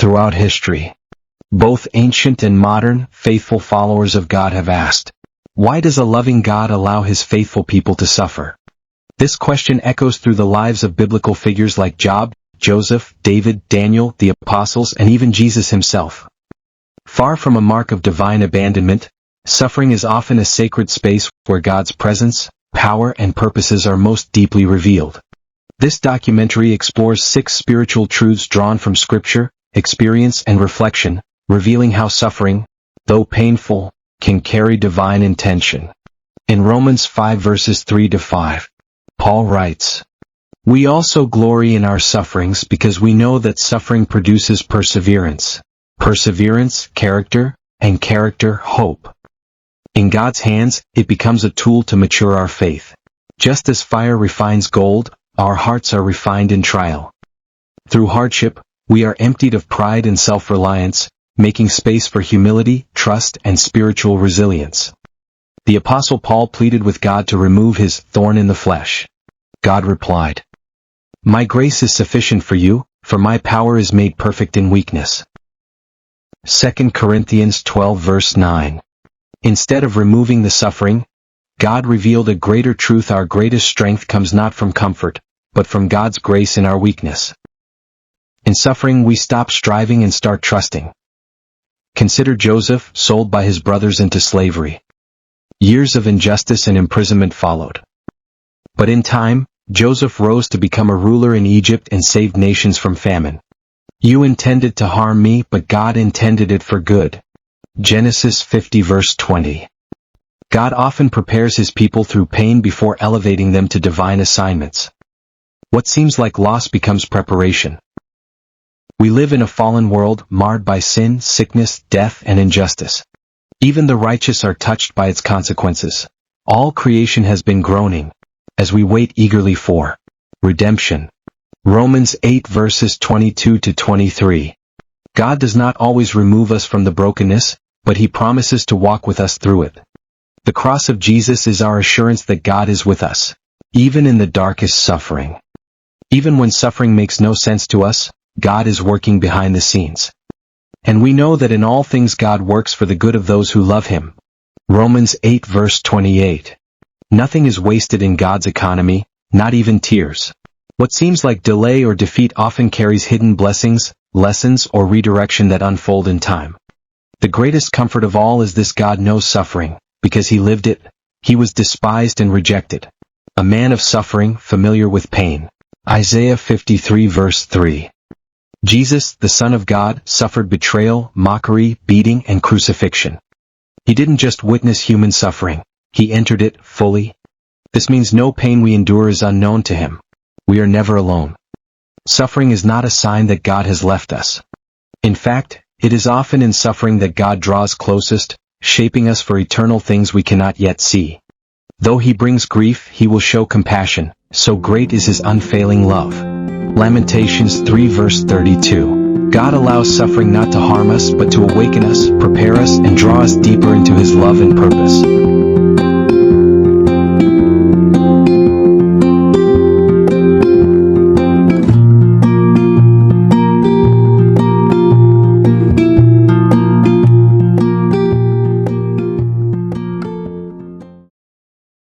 Throughout history, both ancient and modern, faithful followers of God have asked, why does a loving God allow his faithful people to suffer? This question echoes through the lives of biblical figures like Job, Joseph, David, Daniel, the apostles, and even Jesus himself. Far from a mark of divine abandonment, suffering is often a sacred space where God's presence, power, and purposes are most deeply revealed. This documentary explores 6 spiritual truths drawn from Scripture, experience, and reflection, revealing how suffering, though painful, can carry divine intention. In Romans 5 verses 3-5, Paul writes, "We also glory in our sufferings because we know that suffering produces perseverance. Perseverance, character, and character, hope." In God's hands, it becomes a tool to mature our faith. Just as fire refines gold, our hearts are refined in trial. Through hardship, we are emptied of pride and self-reliance, making space for humility, trust, and spiritual resilience. The Apostle Paul pleaded with God to remove his thorn in the flesh. God replied, "My grace is sufficient for you, for my power is made perfect in weakness." 2 Corinthians 12 verse 9. Instead of removing the suffering, God revealed a greater truth: our greatest strength comes not from comfort, but from God's grace in our weakness. In suffering we stop striving and start trusting. Consider Joseph, sold by his brothers into slavery. Years of injustice and imprisonment followed. But in time, Joseph rose to become a ruler in Egypt and saved nations from famine. "You intended to harm me, but God intended it for good." Genesis 50 verse 20. God often prepares his people through pain before elevating them to divine assignments. What seems like loss becomes preparation. We live in a fallen world marred by sin, sickness, death, and injustice. Even the righteous are touched by its consequences. All creation has been groaning, as we wait eagerly for redemption. Romans 8 verses 22-23. God does not always remove us from the brokenness, but he promises to walk with us through it. The cross of Jesus is our assurance that God is with us, even in the darkest suffering. Even when suffering makes no sense to us, God is working behind the scenes. And we know that in all things God works for the good of those who love him. Romans 8 verse 28. Nothing is wasted in God's economy, not even tears. What seems like delay or defeat often carries hidden blessings, lessons, or redirection that unfold in time. The greatest comfort of all is this: God knows suffering, because he lived it. He was despised and rejected. A man of suffering, familiar with pain. Isaiah 53 verse 3. Jesus, the Son of God, suffered betrayal, mockery, beating, and crucifixion. He didn't just witness human suffering, he entered it fully. This means no pain we endure is unknown to him. We are never alone. Suffering is not a sign that God has left us. In fact, it is often in suffering that God draws closest, shaping us for eternal things we cannot yet see. Though he brings grief, he will show compassion, so great is his unfailing love. Lamentations 3 verse 32. God allows suffering not to harm us but to awaken us, prepare us, and draw us deeper into his love and purpose.